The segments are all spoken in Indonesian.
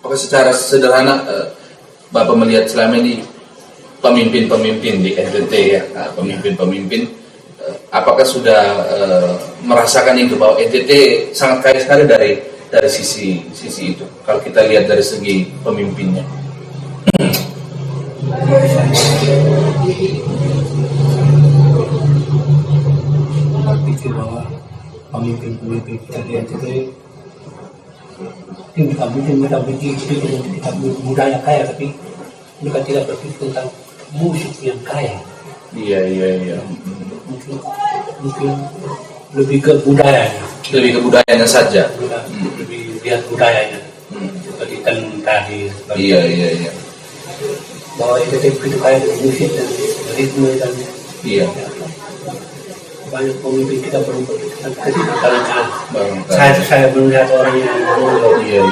Apakah secara sederhana Bapak melihat selama ini pemimpin-pemimpin di NTT ya, pemimpin-pemimpin, apakah sudah merasakan itu bahwa NTT sangat kaya sekali dari sisi itu? Kalau kita lihat dari segi pemimpinnya. Pikir bahwa pemimpin-pemimpin kita di NTT mungkin mereka berpikir kita budaya kaya, tapi mereka tidak berpikir tentang musik yang kaya. Iya. Mungkin lebih ke budayanya. Lebih ke budayanya saja. Lebih lihat budayanya. Seperti tenun tadi. Iya. Bahwa NTT begitu kaya dengan musik dan ritme dan banyak pemimpin kita belum berpikir tentang saya melihat orang yang Iya.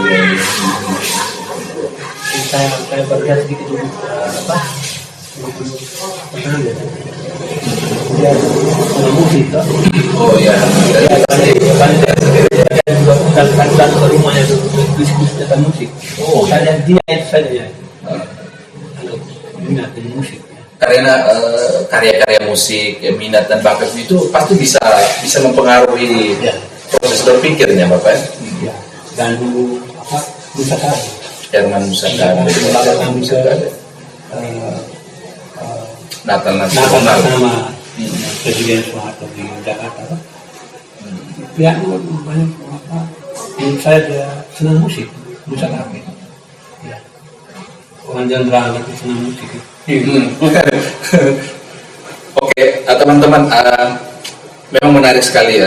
Saya berlihat sedikit dia musik toh. Oh ya. Dan ke rumahnya diskusi tentang musik. Saya lihat dia itu saja ya. Minat dengan musik. Karena karya-karya musik, minat dan bakat itu pasti bisa mempengaruhi proses berpikirnya, Bapak. Ya. Dan Nusantara. Herman Nusantara. Natal Nasional. Nama Presiden Soeharto di Jakarta. Ya, banyak menurut saya dia senang musik, Nusantara. Ya. Orang jenderal itu senang musik. Oke, teman-teman, memang menarik sekali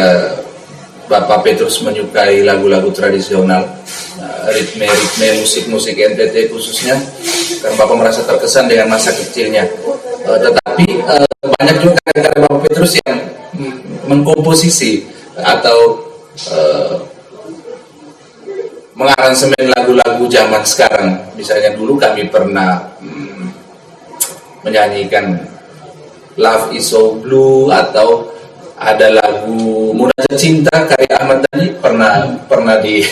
Bapak Petrus menyukai lagu-lagu tradisional, ritme musik NTT khususnya, karena Bapak merasa terkesan dengan masa kecilnya. Tetapi banyak juga karya-karya Bapak Petrus yang mengkomposisi atau mengaransemen lagu-lagu zaman sekarang. Misalnya dulu kami pernah menyanyikan Love Is So Blue, atau ada lagu Munajat Cinta karya Ahmad Dhani pernah di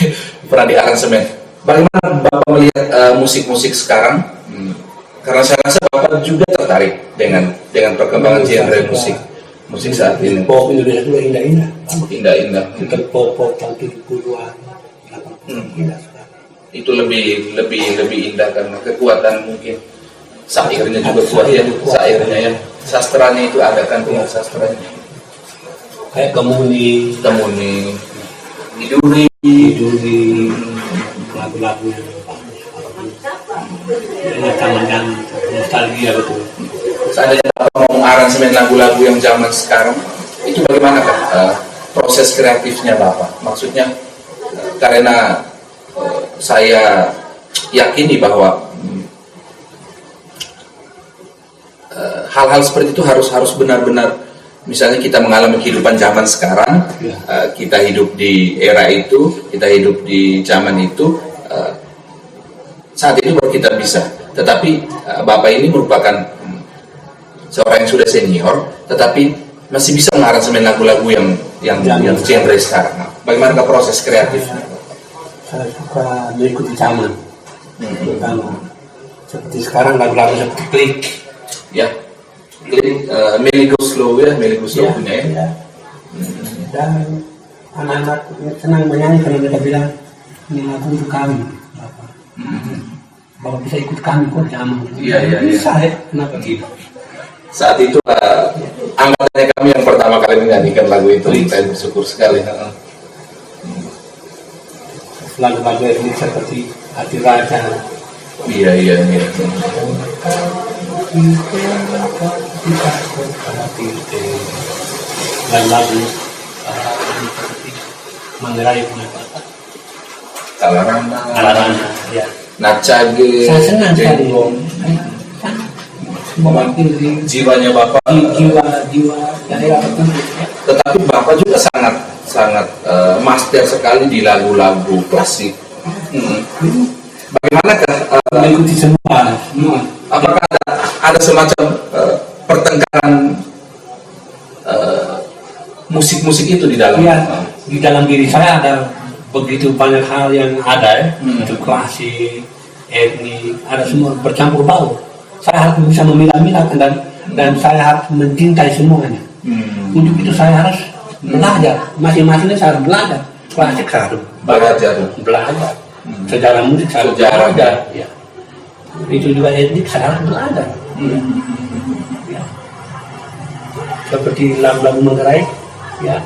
aransemen. Bagaimana Bapak melihat musik-musik sekarang? Karena saya rasa Bapak juga tertarik dengan perkembangan genre musik saat ini. Pop Indonesia itu indah-indah. Indah-indah. Kita pop tahun 70-an, 80-an indah sekali. Itu lebih indah karena kekuatan mungkin. Syairnya juga kuat ya, syairnya ya, sastranya itu ada kan dengan sastranya. Kayak Kemuni, Iduri, lagu-lagu yang zaman nostalgia betul. Seandainya Bapak mau mengaransemen lagu-lagu yang zaman sekarang, itu bagaimana proses kreatifnya Bapak? Maksudnya karena saya yakini bahwa hal-hal seperti itu harus benar-benar, misalnya kita mengalami kehidupan zaman sekarang, kita hidup di era itu, kita hidup di zaman itu, saat itu baru kita bisa. Tetapi Bapak ini merupakan seorang yang sudah senior, tetapi masih bisa mengaransemen lagu-lagu yang genre sekarang. Bagaimana proses kreatifnya? Saya suka mengikuti zaman, terutama seperti sekarang lagu-lagu seperti Klik. Ya, Meli Go Slow punya ya. Dan anak-anak senang menyanyi karena mereka bilang ini lagu untuk kami, Bapak bisa ikut kami kok zaman. Iya. Bisa ya, kenapa tidak? Saat itu angkatannya kami yang pertama kali menyanyikan lagu itu, saya bersyukur sekali. Lagu-lagu ini seperti Hati Raja. Iya. Dan lagu seperti Manggarai punya Bapak. Kalarana, ya. Nacage, Saya senang sekali. Mewakili jiwanya Bapak, jiwa daerah tertentu. Tetapi Bapak juga sangat master sekali di lagu-lagu klasik. Bagaimanakah mengikuti semua? Apakah ada semacam pertengkaran musik-musik itu di dalam? Iya, di dalam diri saya ada begitu banyak hal yang ada ya, itu klasik, etnik, ada semua bercampur baur. Saya harus bisa memilah-milah dan saya harus mencintai semuanya. Untuk itu saya harus belajar, masing-masingnya saya harus belajar. Klasik saya harus belajar. Sejarah musik saya harus belajar. Ya. Itu juga etnik saya harus belajar. Ya. Seperti lagu-lagu Manggarai, ya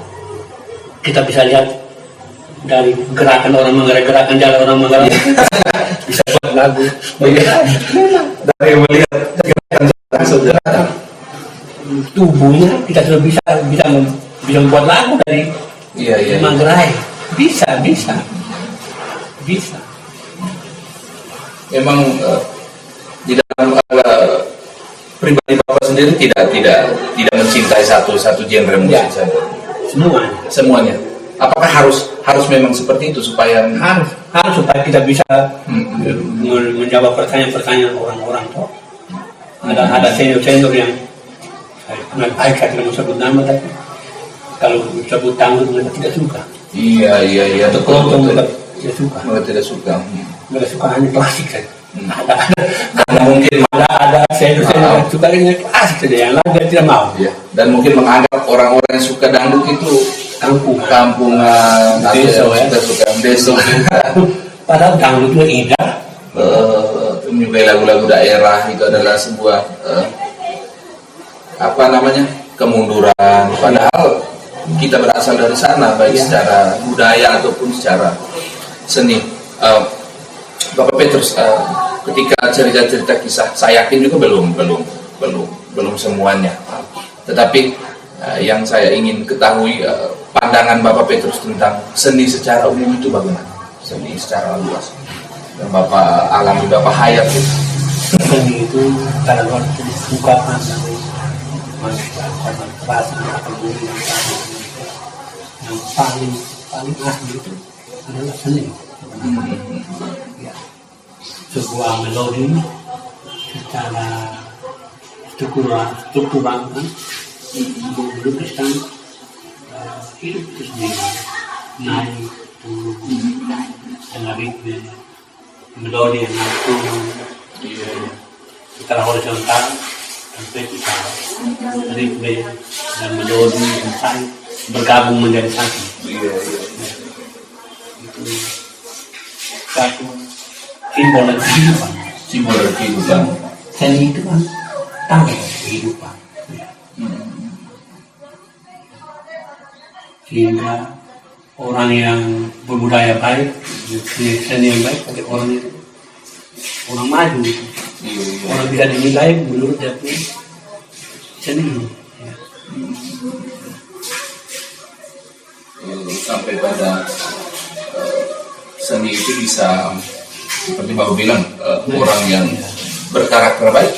kita bisa lihat dari gerakan orang Manggarai, gerakan jalan orang Manggarai, bisa buat lagu. Dari melihat gerakan tubuhnya kita sudah bisa membuat lagu dari Manggarai. Bisa. Memang di dalam pribadi Bapak sendiri tidak mencintai satu genre musik saja. Semuanya. Apakah harus memang seperti itu supaya harus supaya kita bisa menjawab pertanyaan-pertanyaan orang-orang toh. Ada senior yang saya tidak mau sebut nama, tapi kalau sebut tanggung mereka tidak suka. Iya. Atau kelompok mereka tidak suka. Mereka suka hanya klasik saja. Ada senior yang suka dengan klasik saja, yang lain dia tidak mau. Iya. Dan mungkin menganggap orang-orang yang suka dangdut itu kampungan, suka deso. Padahal dangdut itu indah. Menyukai lagu-lagu daerah itu adalah sebuah kemunduran. Padahal kita berasal dari sana, baik secara budaya ataupun secara seni. Bapak Petrus, ketika cerita-cerita kisah, saya yakin juga belum semuanya. Tetapi yang saya ingin ketahui, pandangan Bapak Petrus tentang seni secara umum itu bagaimana? Seni secara luas. Dan Bapak alami, Bapak hayat itu. Seni itu kalau ungkapan dari manusia, ungkapan perasaan atau yang paling asli itu adalah seni. Ya. Sebuah melodi secara struktural kan melukiskan hidup itu sendiri, naik turun dengan ritme melodi yang naik turun secara horizontal dan vertikal, ritme dan melodi dan bergabung menjadi satu. Itu satu simbol dan kehidupan. Seni itu kan tanggal kehidupan. Sehingga orang yang berbudaya baik, seni yang baik, pada orang maju. Orang bisa dinilai menurut dia seni. Sampai pada seni itu bisa seperti Bapak bilang, orang yang berkarakter baik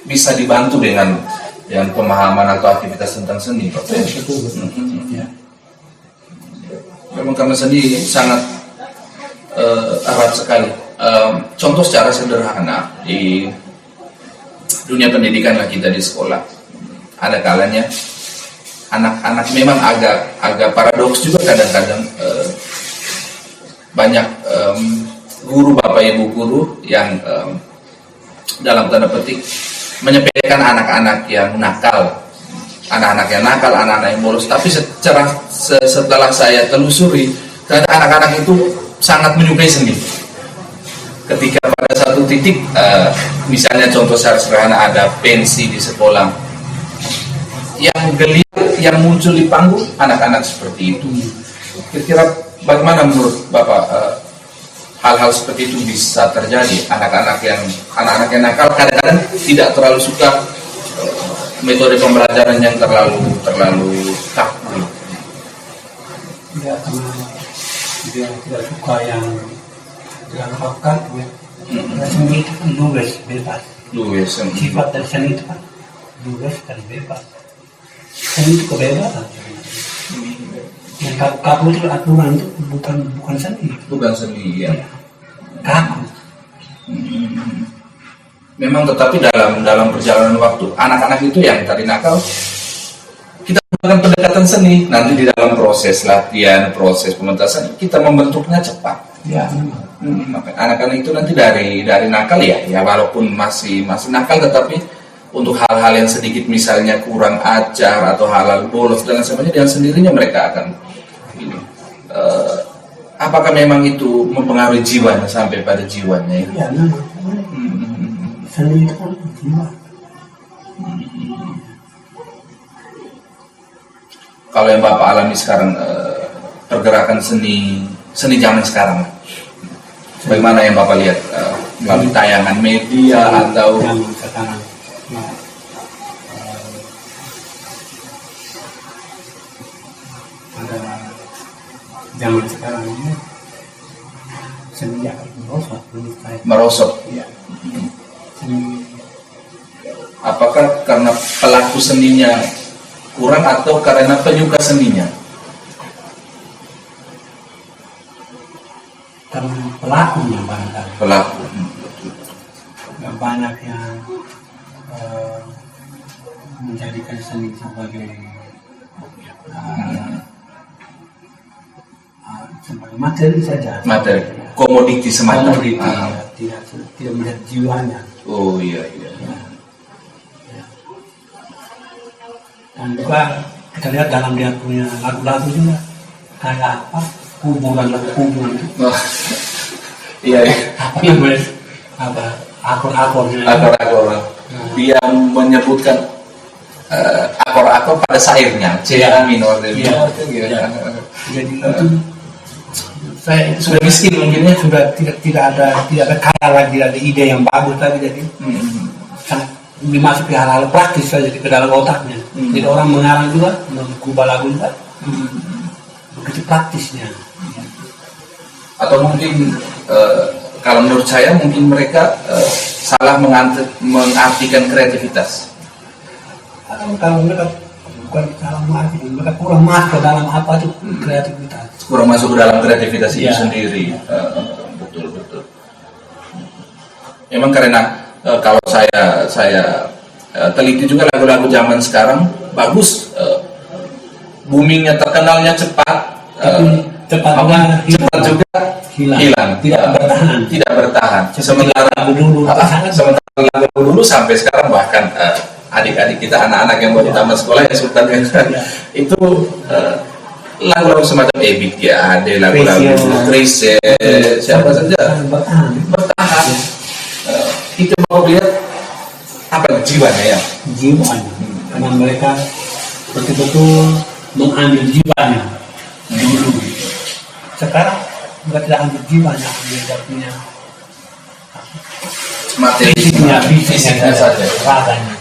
bisa dibantu dengan pemahaman atau aktivitas tentang seni. Betul. Memang karena seni sangat erat sekali. Contoh secara sederhana di dunia pendidikan lah, kita di sekolah, ada kalanya anak-anak memang agak paradoks juga kadang-kadang, banyak guru, bapak ibu guru yang dalam tanda petik menyepelekan anak-anak yang nakal, anak-anak yang bolos. Tapi setelah saya telusuri, ternyata anak-anak itu sangat menyukai seni. Ketika pada satu titik, misalnya contoh sederhana, ada pensi di sekolah, yang geliat yang muncul di panggung anak-anak seperti itu. Kira-kira bagaimana menurut Bapak hal-hal seperti itu bisa terjadi? Anak-anak yang nakal kadang-kadang tidak terlalu suka metode pembelajaran yang terlalu kaku. Ya, karena dia tidak suka yang dilakukan, ya. Seni itu kan bebas. Sifat dari seni itu kan luwes dan bebas. Seni itu kebebasan. Yang kaku itu aturan, itu bukan seni. Bukan seni, ya. Kaku. Memang, tetapi dalam perjalanan waktu, anak-anak itu yang tadi nakal, kita melakukan pendekatan seni, nanti di dalam proses latihan, proses pementasan kita membentuknya cepat. Ya. Anak-anak itu nanti dari nakal ya walaupun masih nakal, tetapi untuk hal-hal yang sedikit misalnya kurang ajar atau hal-hal bolos dan sebagainya, dengan sendirinya mereka akan ini. Apakah memang itu mempengaruhi jiwanya sampai pada jiwanya? Ya, seni itu kan jiwa. Kalau yang Bapak alami sekarang, pergerakan seni zaman sekarang, bagaimana yang Bapak lihat melalui tayangan media atau yang sekarang? Pada zaman sekarang ini seni akan merosot menurut saya. merosot? Ya. Seni Apakah karena pelaku seninya kurang atau karena penyuka seninya? karena pelakunya barangkali. Pelaku. Nggak banyak yang menjadikan seni sebagai sebagai materi saja. Materi, komoditi semata. Komoditi, tidak melihat jiwanya. Oh iya. Dan juga kita lihat dalam dia punya lagu-lagu juga kayak apa, kuburan itu. Oh, iya. Apa namanya? Apa akor-akornya? Akor-akor. Dia menyebutkan akor-akor pada sairnya, C minor, D minor. Jadi itu saya Sudah miskin mungkin ya. sudah tidak ada kaya lagi, ada ide yang bagus lagi, jadi sangat dimasuk ke hal-hal praktis saja ke dalam otaknya. Jadi orang mengarang juga, mengubah lagu juga begitu praktisnya. Atau mungkin kalau menurut saya mungkin mereka salah mengartikan kreativitas. Kalau mereka bukan salah mengartikan, mereka kurang masuk ke dalam apa itu kreativitas. Kurang masuk ke dalam kreativitas itu Ya. sendiri. Betul. Memang karena kalau saya teliti juga lagu-lagu zaman sekarang bagus, boomingnya, terkenalnya cepat, Tapi cepat juga hilang, tidak bertahan. Sementara lagu dulu sampai sekarang, bahkan adik-adik kita, anak-anak yang baru tamat sekolah ya Sultan itu lagu-lagu semacam Ebit ya, ada lagu-lagu Chrisye, siapa saja bertahan. Itu mau lihat apa jiwanya ya? Jiwanya, karena mereka betul-betul mengambil jiwanya dulu. Sekarang mereka tidak ambil jiwanya, mereka punya Materi fisiknya saja. raganya.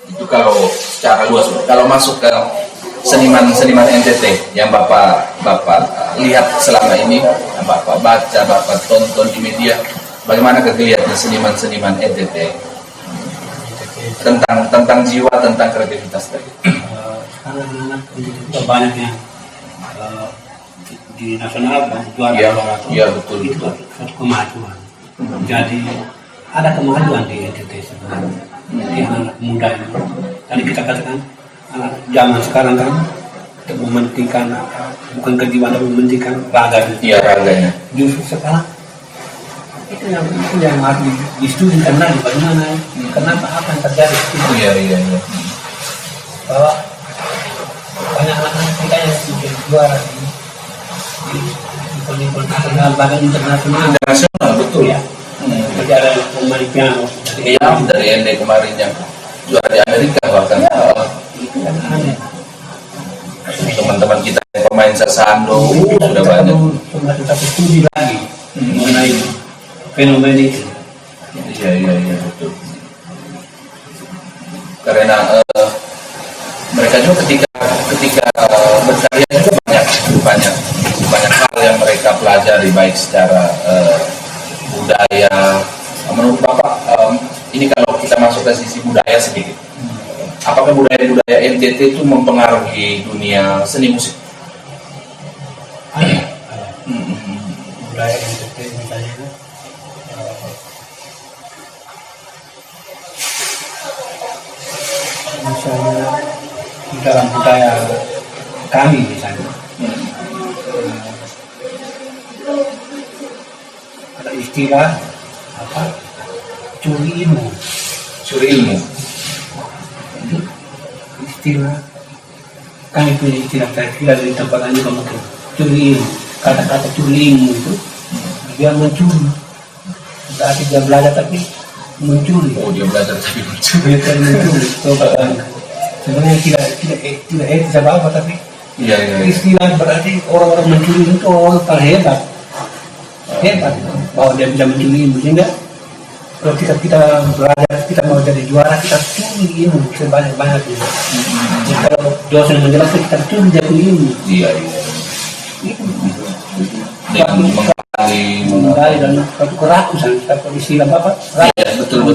Itu kalau secara luas. Kalau masuk ke seniman NTT yang Bapak lihat selama ini, yang Bapak baca, Bapak tonton di media, bagaimana kegiatan seniman NTT tentang jiwa, tentang kreativitas tadi? Sekarang anak itu banyak yang di nasional juara. Iya betul. Itu suatu kemajuan. Jadi ada kemajuan di NTT sebenarnya. Di anak muda ini. Tadi kita katakan anak zaman sekarang kan mementingkan bukan kejiwaan tapi mementingkan raganya. Iya, raganya. Justru sekarang itu yang harus distudikan lagi bagaimana, kenapa, apa yang terjadi. Iya. Bahwa banyak anak-anak kita yang sudah juara di event nasional, bahkan internasional. Betul Ya. Jadi ada pemain piano dari ND kemarin yang juara di Amerika bahkan. itu kan aneh. Teman-teman kita yang pemain sasando sudah banyak. Sudah kita studi lagi mengenai fenomena itu. Iya betul. Karena mereka juga ketika berkarya juga banyak hal yang mereka pelajari, baik secara budaya. Menurut Bapak, ini kalau kita masuk ke sisi budaya sedikit, apakah budaya NTT itu mempengaruhi dunia seni musik? Ada. Budaya NTT misalnya misalnya di dalam budaya kami misalnya ada istilah apa curi ilmu. Istilah kami punya istilah kira dari tempat lain juga mungkin curi ilmu. Kata-kata curi ilmu itu dia mencuri, berarti dia belajar tapi mencuri. Oh, dia belajar tapi mencuri. Dia mencuri. Sebenarnya tidak etis apa tapi istilah berarti orang-orang mencuri itu orang terhebat bahwa dia bisa mencuri ilmu, sehingga kalau kita belajar, kita mau jadi juara, kita curi ilmu sebanyak-banyaknya. Kalau dosen menjelaskan, kita curi dari ilmu. Iya. Menggali dan satu kerakusan, satu istilah Bapak. Iya, betul.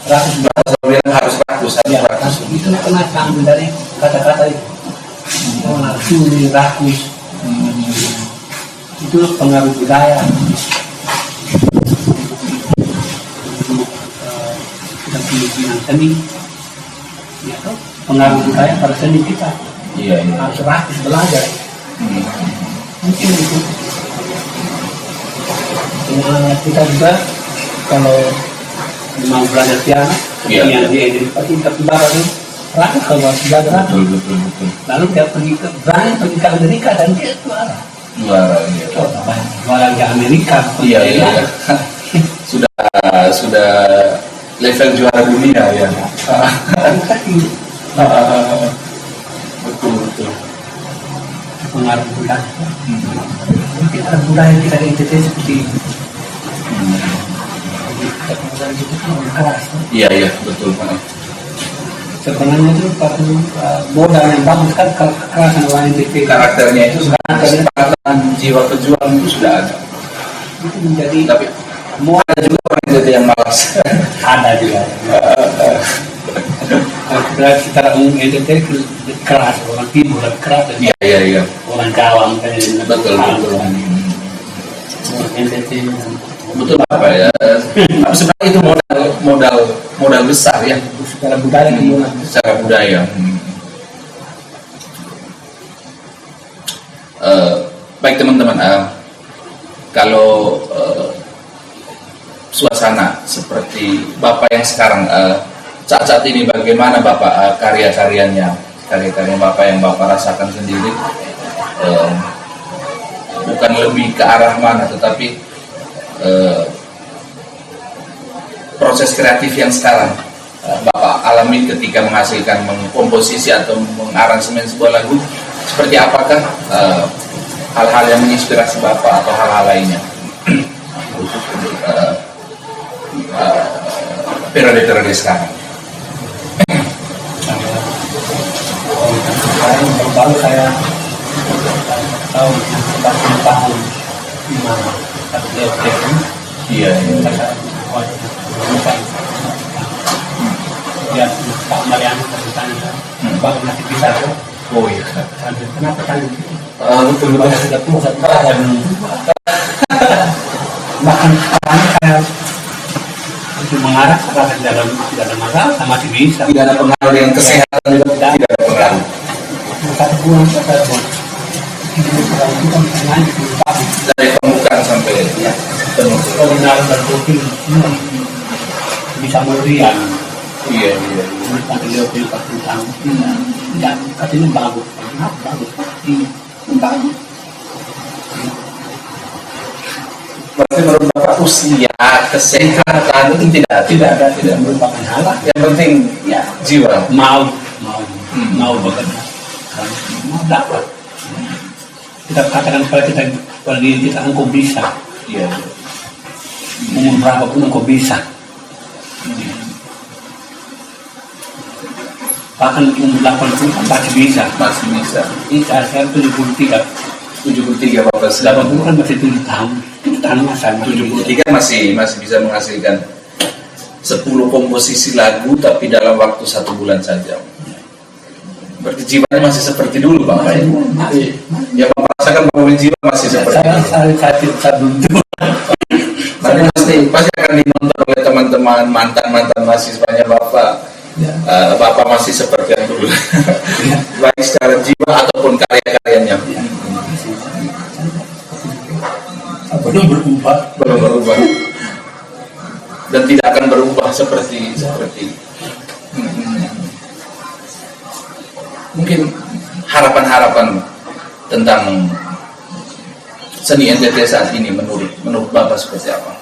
Rakus harus rakus. Itu kenapa ambil dari kata-kata itu. Curi, rakus. Itu pengaruh budaya. Kita punya seni, ya, pengaruh budaya pada seni kita. Iya. Harus rakus belajar. Mungkin itu. Kita juga kalau mau belajar piano, yang dia jadi kita baru rakus kalau harus belajar. Betul. Lalu dia berani pergi ke Amerika dan dia juara. Juara di Amerika. Iya. Sudah level juara dunia ya. Betul. Pengaruh budaya. Kita budaya kita identitas seperti itu. Keras. Iya, betul Pak. Sebenarnya itu modal yang bagus kan kekerasan orang identitas. Karakternya itu sekarang jiwa pejuang itu sudah ada. Itu menjadi Tapi mau ada juga orang yang malas. Ada juga. Kalau secara umum identitas keras, orang timur keras. Iya. Orang Jawa Betul. Betul Pak ya. Tapi sebenarnya itu modal besar ya. Secara budaya Secara budaya. Baik teman-teman, kalau suasana seperti Bapak yang sekarang saat ini, bagaimana Bapak karya-karya Bapak yang Bapak rasakan sendiri, bukan lebih ke arah mana, tetapi proses kreatif yang sekarang Bapak alami ketika menghasilkan mengkomposisi atau mengaransemen sebuah lagu, seperti apakah hal-hal yang menginspirasi Bapak atau hal-hal lainnya khusus untuk periode-periode sekarang? baru saya tahu 40 tahun gimana Iya. Ya, Pak Mariano bertanya, Bang masih bisa tuh? Oh iya. Kenapa tanya? Betul. Sudah tua, satu tahun. Bahkan sekarang saya untuk mengarah karena tidak ada masalah, masih bisa. Tidak ada pengaruh yang kesehatan juga tidak ada pengaruh. Satu bulan. Kita bisa lanjut Dari pembukaan sampai ya. Kalau dalam berpikir bisa meriang. Iya. Beliau 40 tahun. Dan katanya bagus. Bagus. Bagus. Berarti menurut Bapak usia, kesehatan itu tidak merupakan hal. Yang penting Ya, jiwa. mau bekerja. Mau dapat. Kita katakan pada diri kita engkau bisa. Iya. Umur berapapun engkau bisa. Bahkan umur 80 kan masih bisa. Ini saya 73 Bapak sedang 80 kan masih 7 tahun. 7 tahun masa 73 masih bisa menghasilkan 10 komposisi lagu tapi dalam waktu 1 bulan saja. Berarti jiwanya masih seperti dulu Bapak ya? Masih. Yang Bapak rasakan bahwa jiwa masih seperti dulu. Saya belum tua. Pasti akan ditonton oleh teman-teman mantan mahasiswanya Bapak Ya. Bapak masih seperti yang dulu, baik secara jiwa ataupun karya-karyanya. Ya. Belum berubah. Dan tidak akan berubah seperti mungkin harapan-harapan tentang seni NTT saat ini menurut Bapak seperti apa?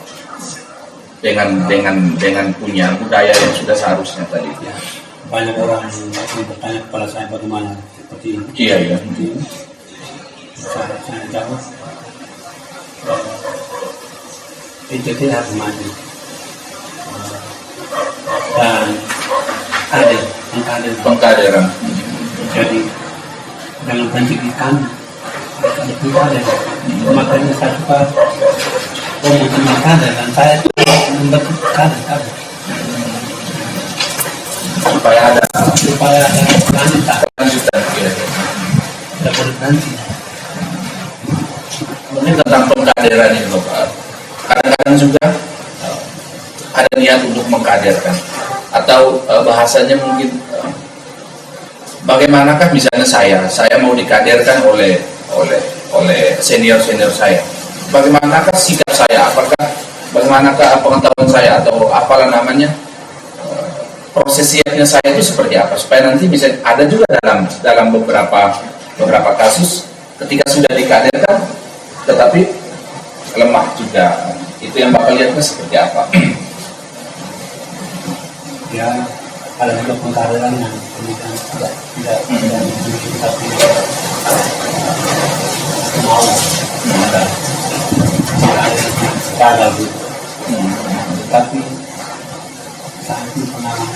Dengan punya budaya yang sudah seharusnya tadi. Ya. Banyak orang yang masih bertanya kepada saya bagaimana seperti ini. Iya. Saya jawab, NTT harus maju dan ada Pengkaderan. Jadi dalam pendidikan ada pengkaderan. Makanya saya suka ngomong tentang kader dan saya membentuk kader supaya ada lanjutan, ada berganti. Mungkin tentang pengkaderan ini Bapak, kadang-kadang juga ada niat untuk mengkaderkan atau bahasanya mungkin bagaimanakah misalnya saya mau dikaderkan oleh senior saya, bagaimanakah sikap saya, bagaimanakah pengetahuan saya atau apalah namanya, proses siapnya saya itu seperti apa supaya nanti bisa ada juga dalam beberapa kasus ketika sudah dikaderkan tetapi lemah juga. Itu yang Bapak lihatnya seperti apa? Ya, ada juga pengkaderan yang kemudian tidak tapi mau gagal gitu. Tapi saat ini pengalaman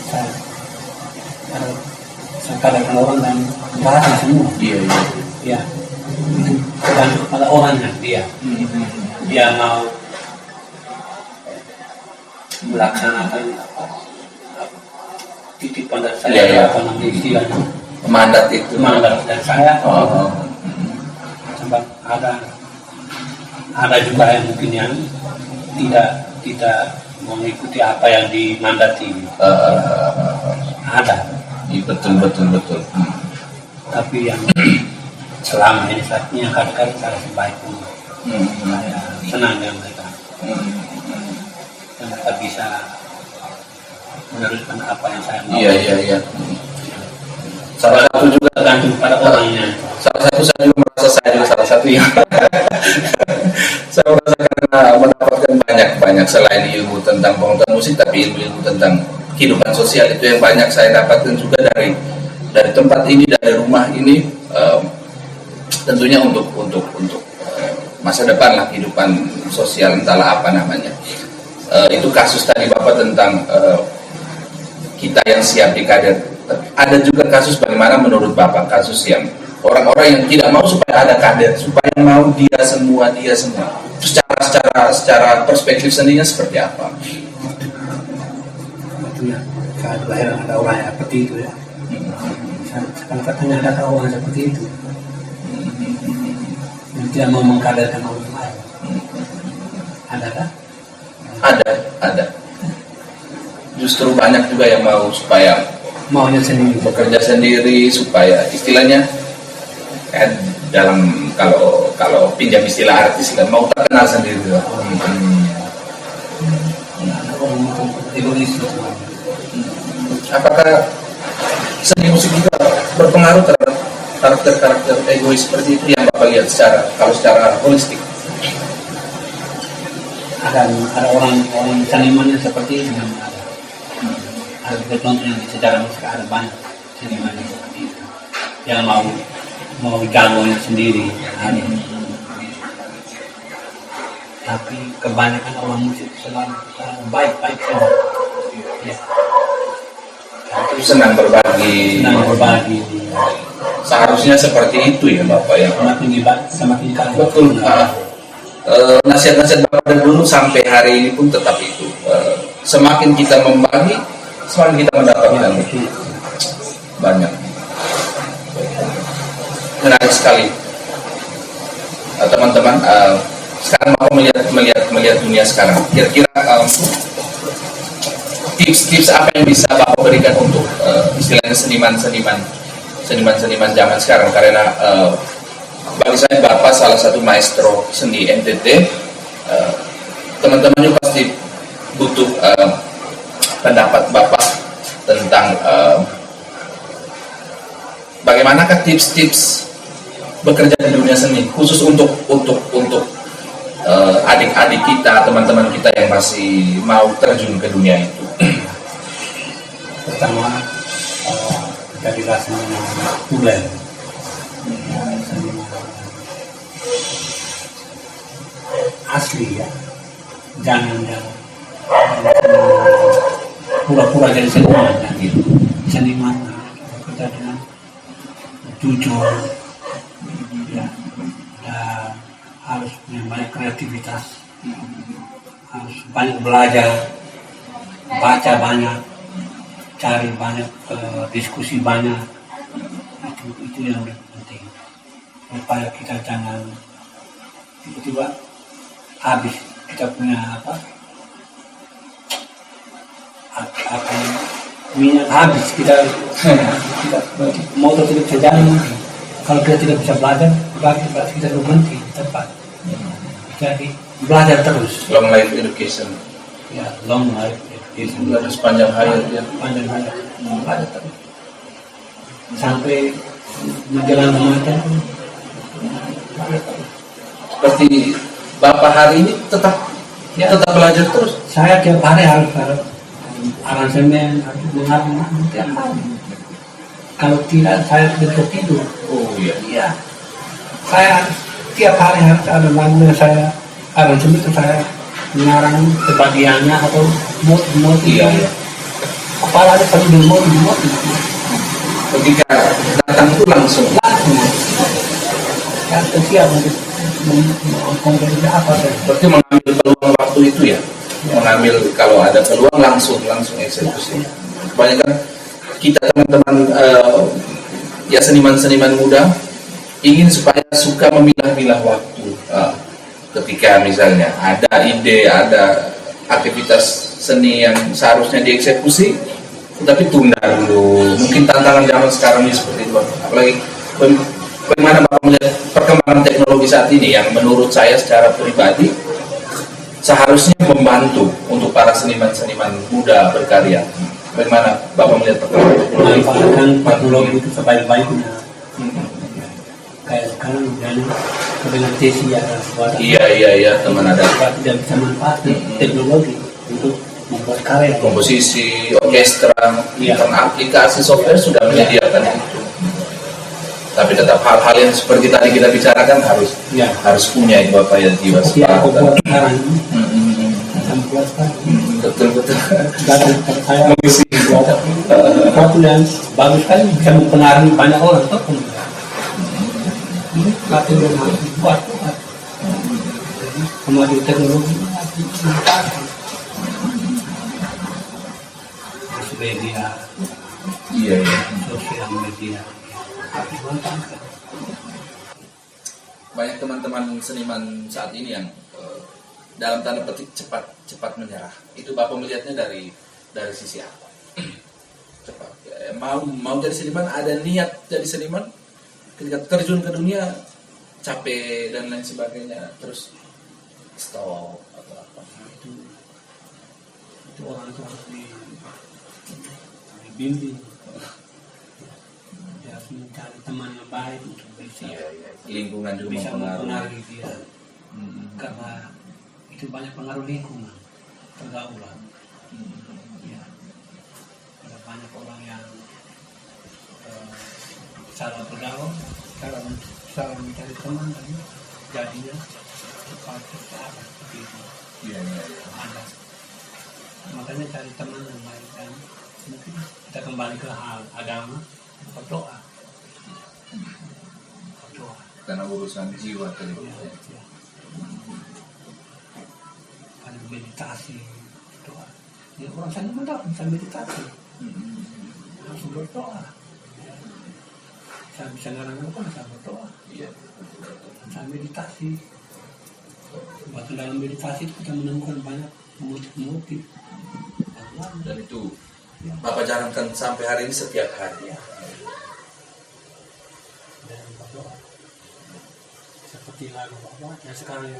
saya kaderkan orang dan berhasil semua. Iya. Tergantung pada orangnya dia mau melaksanakan titipan dari saya apa namanya istilahnya mandat dan saya sempat ada juga yang mungkin yang tidak mengikuti apa yang dimandati ada betul. Tapi yang selama ini saat ini kadang-kadang saya sebaik pun saya senang dengan mereka dan mereka bisa meneruskan apa yang saya mau. Iya. Salah satu juga tergantung pada orangnya. Salah satu saya juga merasa saya juga salah satu yang saya merasa karena mendapatkan banyak selain ilmu tentang pengetahuan musik, tapi ilmu tentang kehidupan sosial itu yang banyak saya dapatkan juga dari tempat ini, dari rumah ini. Tentunya untuk masa depan lah, kehidupan sosial entahlah apa namanya. Itu kasus tadi Bapak tentang kita yang siap dikader. Ada juga kasus bagaimana menurut Bapak kasus yang orang-orang yang tidak mau supaya ada kader, supaya mau dia semua. Secara perspektif seninya seperti apa? Tentunya saat lahir ada orang yang seperti itu ya. Sekarang katanya ada orang seperti itu. Dia mau mengkaderkan orang lain. Adakah? Ada. Justru banyak juga yang mau supaya maunya sendiri, bekerja sendiri supaya istilahnya kan dalam kalau pinjam istilah artis kan mau terkenal sendiri. Apakah seni musik juga berpengaruh terhadap karakter egois seperti itu yang Bapak lihat secara holistik? Ada orang seniman yang seperti itu memang ada contoh yang secara musik ada banyak seniman yang seperti itu yang mau jagonya sendiri ada. Tapi kebanyakan orang musik selalu baik-baik saja ya. Senang berbagi. Seharusnya seperti itu ya Bapak ya. Semakin kaya. Betul. Nasihat-nasihat Bapak dari dulu sampai hari ini pun tetap itu. Semakin kita membagi, semakin kita mendapatkan banyak. Menarik sekali, teman-teman. Sekarang Bapak melihat dunia sekarang. Kira-kira tips-tips apa yang bisa Bapak berikan untuk istilahnya seniman-seniman zaman sekarang, karena bagi saya Bapak salah satu maestro seni NTT. Teman-teman juga pasti butuh pendapat Bapak tentang bagaimanakah tips-tips bekerja di dunia seni, khusus untuk adik-adik kita, teman-teman kita yang masih mau terjun ke dunia itu. Pertama, kita dikasih mulai asli ya, jangan pura-pura jadi seniman ya, gitu. Seniman kita dengan jujur ya, dan harus punya banyak kreativitas, harus banyak belajar, baca banyak, cari banyak, diskusi banyak. Itu yang lebih penting, supaya kita jangan tiba-tiba habis kita punya minyak habis, kita motor tidak bisa jalan. Kalau kita tidak bisa belajar, berarti kita berhenti di tempat. Jadi belajar terus. Long life education. Ya, long life education. Harus panjang hayat ya. Panjang hayat. Belajar terus. Sampai menjelang kematian. Seperti Bapak hari ini tetap belajar terus. Saya tiap hari harus aransemen, harus dengar tiap hari. Kalau tidak, saya tidak tidur. Oh iya. Iya. Saya tiap hari harus ada lagu yang saya aransemen, itu saya mengarang kebagiannya atau motif. Iya. Apalagi kalau di motif. Ketika datang itu langsung. Ya, siap untuk mengkonversi apa saja. Berarti mengambil peluang waktu itu ya. Mengambil kalau ada peluang langsung eksekusi. Kebanyakan kita teman-teman ya seniman-seniman muda ingin supaya suka memilah-milah waktu. Ketika misalnya ada ide, ada aktivitas seni yang seharusnya dieksekusi, tapi tunda dulu. Mungkin tantangan zaman sekarang ini seperti itu. Apalagi bagaimana Bapak melihat perkembangan teknologi saat ini yang menurut saya secara pribadi seharusnya membantu untuk para seniman-seniman muda berkarya. Bagaimana Bapak melihat perkembangan teknologi? Manfaatkan teknologi itu sebaik-baiknya. Kayak sekarang dengan tesi ya, Iya, teman ada. tidak bisa manfaatkan teknologi untuk membuat karya. Komposisi, orkestra, Iya. karena aplikasi software sudah menyediakan itu. Tapi tetap hal-hal yang seperti tadi kita bicarakan harus punya itu Bapak ya, jiwa Seperti yang aku buat sepakat. sekarang ini, saya buat sekarang. Betul. Dan saya Mengisi. suatu yang bagus sekali, bisa mempengaruhi banyak orang. Ini latih dan harus dibuat. Jadi kemajuan teknologi media, Iya. sosial media. Banyak teman-teman seniman saat ini yang dalam tanda petik cepat menyerah. Itu Bapak melihatnya dari sisi apa? Cepat. Mau jadi seniman, ada niat jadi seniman, ketika terjun ke dunia capek dan lain sebagainya, terus stop atau apa? Itu orang itu harus dibimbing. Dia harus mencari teman yang baik untuk bisa Lingkungan juga mempengaruhi dia. Karena itu banyak pengaruh lingkungan, pergaulan. Ya. Ada banyak orang yang salah bergaul, salah mencari teman, dan jadinya cepat seperti itu. Iya. Ada. Makanya cari teman yang baik, dan mungkin kita kembali ke hal agama, berdoa. Karena urusan jiwa tadi. Ya. Ada meditasi, doa. Ya, orang sana pun tak bisa meditasi, harus berdoa. Saya bisa ngarang apa, saya berdoa. Iya. Saya meditasi. Waktu dalam meditasi kita menemukan banyak motif-motif. Dan itu Bapak jalankan sampai hari ini setiap hari. Ya. Dan berdoa. Seperti lagu Bapak yang sekarang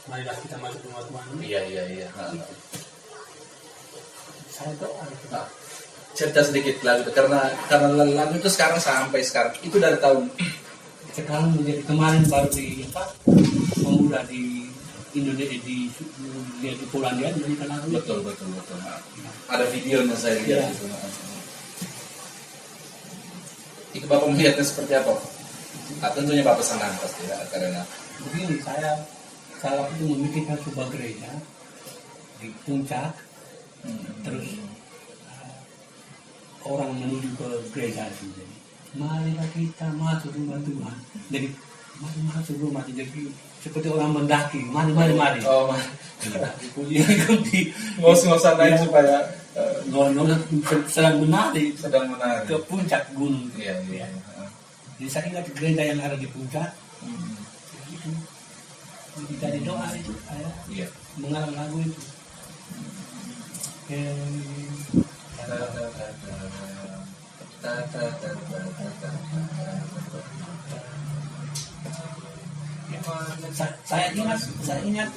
marilah kita masuk rumah Tuhan ini. Iya. Saya doa itu. Nah, cerita sedikit lagu itu karena lagu itu sampai sekarang itu dari tahun Sekarang menjadi kemarin baru di pemuda di Indonesia di Polandia menyanyikan lagu. betul. Ada videonya saya lihat itu. Itu Bapak melihatnya seperti apa? Nah, tentunya Bapak senang pasti ya, karena begini saya waktu itu memikirkan sebuah gereja di puncak, terus orang menuju ke gereja itu. Jadi, marilah kita masuk rumah Tuhan. Jadi mari masuk rumah, jadi seperti orang mendaki. Mari. oh, Puji ikuti. ngos-ngosan aja supaya Nona sedang menari ke ke puncak gunung. Iya. Jadi saya ingat gereja yang ada di puncak. Itu dari doa itu saya Iya. mengarang lagu itu. Saya ingat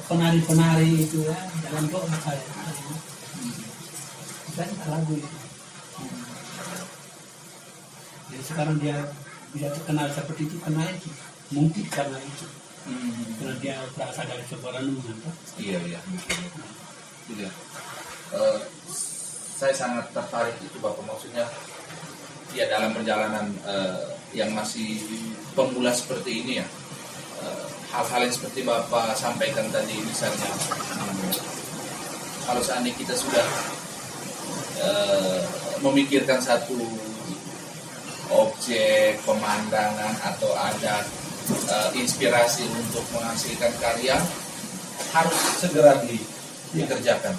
penari-penari itu ya dalam doa saya. Saya ingat lagu itu. Jadi sekarang dia bisa terkenal seperti itu karena itu, mungkin karena itu. Karena dia berasal dari sebuah renungan. Iya. Saya sangat tertarik itu Bapak, maksudnya ya dalam perjalanan yang masih pemula seperti ini ya, hal-hal yang seperti Bapak sampaikan tadi, misalnya kalau seandainya kita sudah memikirkan satu objek pemandangan atau ada inspirasi untuk menghasilkan karya, harus segera dikerjakan.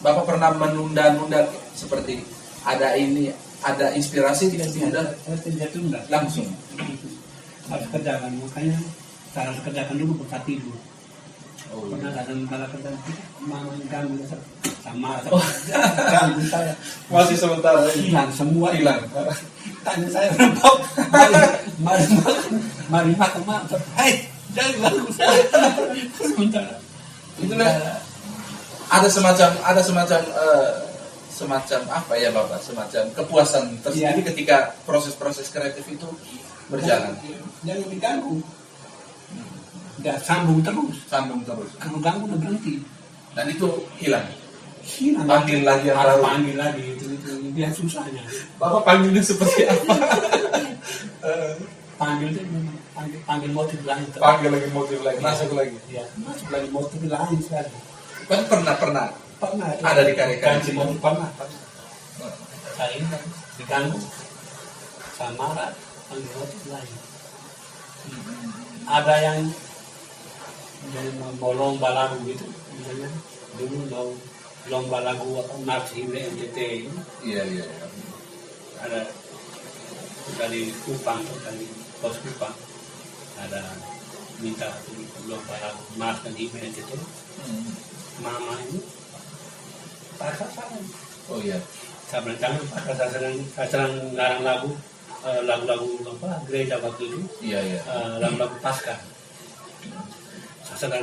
Bapak pernah menunda-nunda seperti ada inspirasi tidak Tidak tunda, langsung. harus kerjakan. Makanya saya harus kerjakan dulu baru tidur. Oh, Pernah dalam kala kerjaan mama ganggu sama Oh. ganggu saya. Masih sementara Hilang semua. hilang. Tanya saya mari makan. Hei, jangan ganggu saya. Sementara Itulah ada semacam apa ya Bapak, semacam kepuasan tersendiri ketika proses-proses kreatif itu berjalan. Jangan diganggu. Udah sambung terus. Kalau ganggu udah berhenti. Dan itu hilang. Hilang. Panggil lagi yang Harus baru. panggil lagi itu dia susahnya. Bapak panggilnya seperti apa? Panggil itu memang panggil motif lain. Panggil lagi motif lagi, masuk lagi. Ya, masuk lagi motif lain sekali. Kan pernah ada di karya-karya ganti motif pernah. Saya ini kan diganggu, saya marah, panggil motif lain. Ada yang mau lomba lagu gitu, misalnya dulu mau lomba lagu Narsi NCT ini. Iya. Ada dari Kupang, dari Pos Kupang, ada minta lomba lagu Mars dan Himen itu. Mama ini pakar saya. Oh iya. Saya berencana pakar saya sedang ngarang lagu-lagu apa gereja waktu itu. Iya. Lagu-lagu Paskah. Saya sedang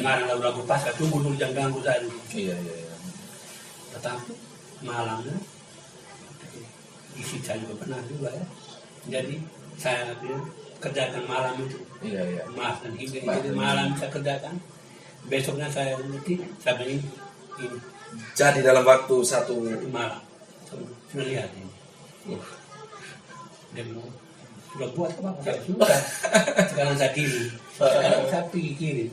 ngarang lagu-lagu Paskah, tunggu dulu jangan ganggu saya dulu. Iya. Tetapi malamnya isi saya juga pernah juga ya. Jadi saya kerjakan malam itu. Iya. Mas dan Himen jadi malam saya kerjakan. Besoknya saya ngerti, saya beli ini Jadi dalam waktu satu malam. Sudah lihat ini. Dia bilang, sudah buat apa? Saya sudah. Sekarang saya kirim. Sekarang saya pergi kirim.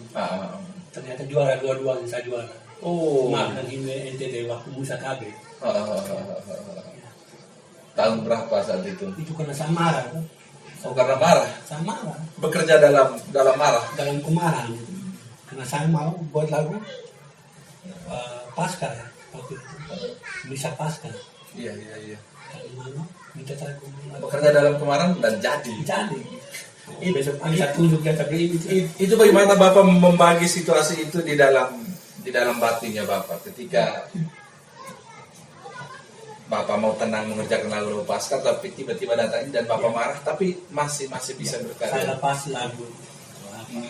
Ternyata juara dua-duanya saya juara. Oh. Mas dan Himen NTT waktu Musa KB. Tahun berapa saat itu? Itu karena saya marah. Oh, karena marah. Saya marah. Bekerja dalam marah. Dalam kemarahan. Karena saya mau buat lagu Paskah ya. Waktu itu. Bisa Paskah. Iya. Dari mana? Minta saya Bekerja dalam kemarahan dan jadi. Besok saya tunjuk dia tapi Itu bagaimana Bapak membagi situasi itu di dalam di dalam batinnya Bapak ketika Bapak mau tenang mengerjakan lagu Pasca, tapi tiba-tiba datang dan Bapak marah, tapi masih bisa berkarya. Saya lepas lagu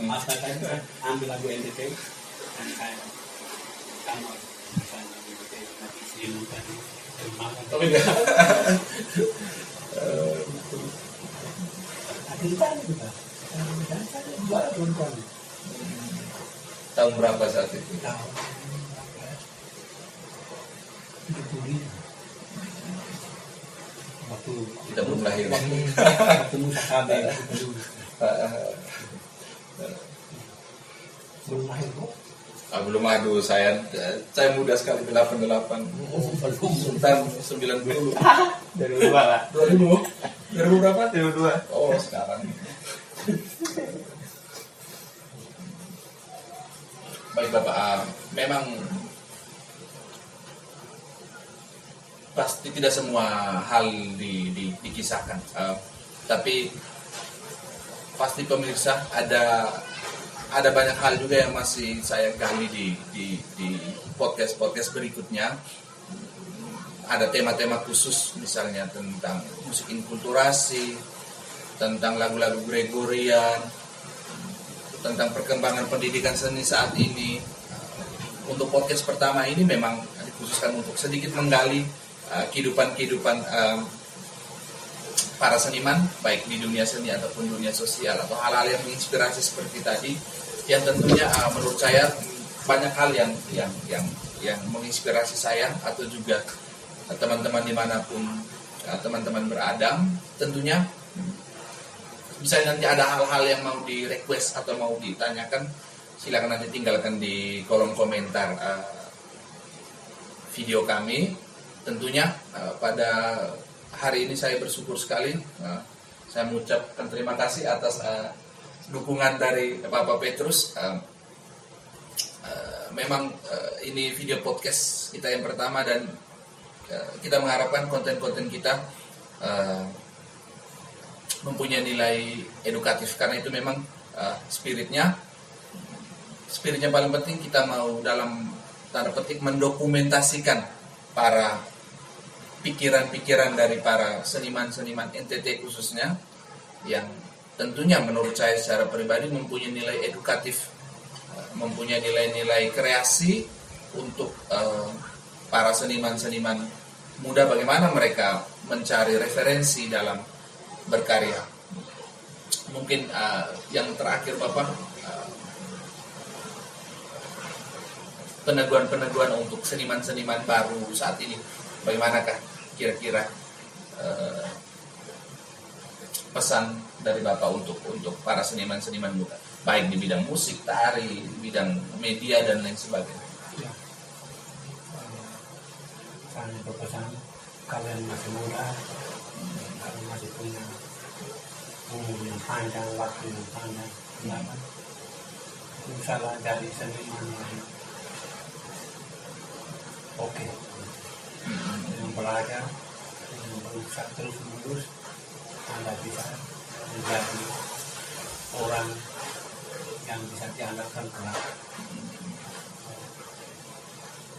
Pasca tadi, ambil lagu NTT, dan saya kamar misalnya lagu NTT, nanti silu tadi, makan. Tapi enggak. Akhirnya juga, dan saya juga perempuan. Tahun berapa saat itu? Tahun 70. Waktu Kita belum lahir. waktu Musa Kabe belum lahir kok. Belum, aduh saya muda sekali 88. Sultan 90. Dari dua lah. 2000 berapa? 2002. Oh, sekarang. Baik Bapak, memang pasti tidak semua hal dikisahkan, tapi pasti pemirsa ada banyak hal juga yang masih saya gali di podcast berikutnya. Ada tema-tema khusus misalnya tentang musik inkulturasi, tentang lagu-lagu Gregorian, tentang perkembangan pendidikan seni saat ini. Untuk podcast pertama ini memang dikhususkan untuk sedikit menggali kehidupan para seniman, baik di dunia seni ataupun dunia sosial, atau hal-hal yang menginspirasi seperti tadi, yang tentunya menurut saya banyak hal yang menginspirasi saya atau juga teman-teman dimanapun teman-teman berada. Tentunya bisa nanti ada hal-hal yang mau di request atau mau ditanyakan, silakan nanti tinggalkan di kolom komentar video kami. Tentunya pada hari ini saya bersyukur sekali, saya mengucapkan terima kasih atas dukungan dari Bapak Petrus. Memang ini video podcast kita yang pertama, dan kita mengharapkan konten-konten kita mempunyai nilai edukatif, karena itu memang spiritnya paling penting. Kita mau dalam tanda petik mendokumentasikan para pikiran-pikiran dari para seniman-seniman NTT khususnya, yang tentunya menurut saya secara pribadi mempunyai nilai edukatif, mempunyai nilai-nilai kreasi untuk para seniman-seniman muda, bagaimana mereka mencari referensi dalam berkarya. Mungkin yang terakhir Bapak, peneguhan-peneguhan untuk seniman-seniman baru saat ini, bagaimanakah kira-kira pesan dari Bapak untuk para seniman-seniman muda, baik di bidang musik, tari, di bidang media dan lain sebagainya? Ya. Saya berpesan, kalian masih muda, kalian masih punya umur yang panjang, waktu yang panjang, usahalah jadi seniman yang oke. Dengan belajar, dengan berusaha terus-menerus, Anda bisa menjadi orang yang bisa diandalkan kelak.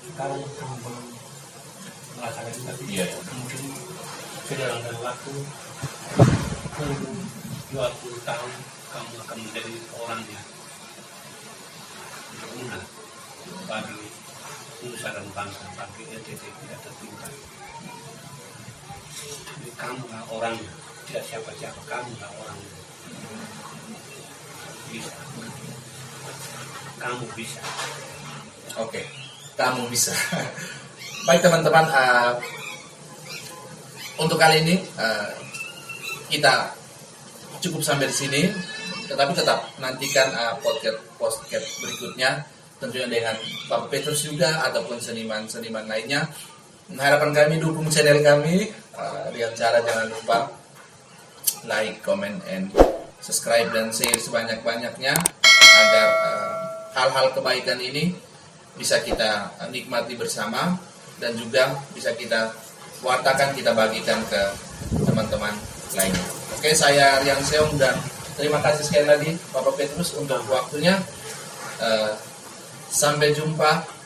Sekarang kamu belum merasakan itu, tapi mungkin sedalam waktu 20 tahun kamu akan menjadi orang yang berguna bagi nusa dan bangsa, bagi NTT tidak tertinggal. Jadi kamulah orangnya, tidak siapa-siapa, kamulah orangnya. Bisa. Kamu bisa. Oke, kamu bisa. Baik teman-teman, untuk kali ini kita cukup sampai di sini. Tetapi tetap nantikan podcast berikutnya, tentunya dengan Bapak Petrus juga ataupun seniman-seniman lainnya. Harapan kami dukung channel kami dengan cara jangan lupa like, comment, and subscribe dan share sebanyak-banyaknya agar hal-hal kebaikan ini bisa kita nikmati bersama dan juga bisa kita wartakan, kita bagikan ke teman-teman lainnya. Oke, saya Rian Seong dan terima kasih sekali lagi Bapak Petrus untuk waktunya. Sampai jumpa.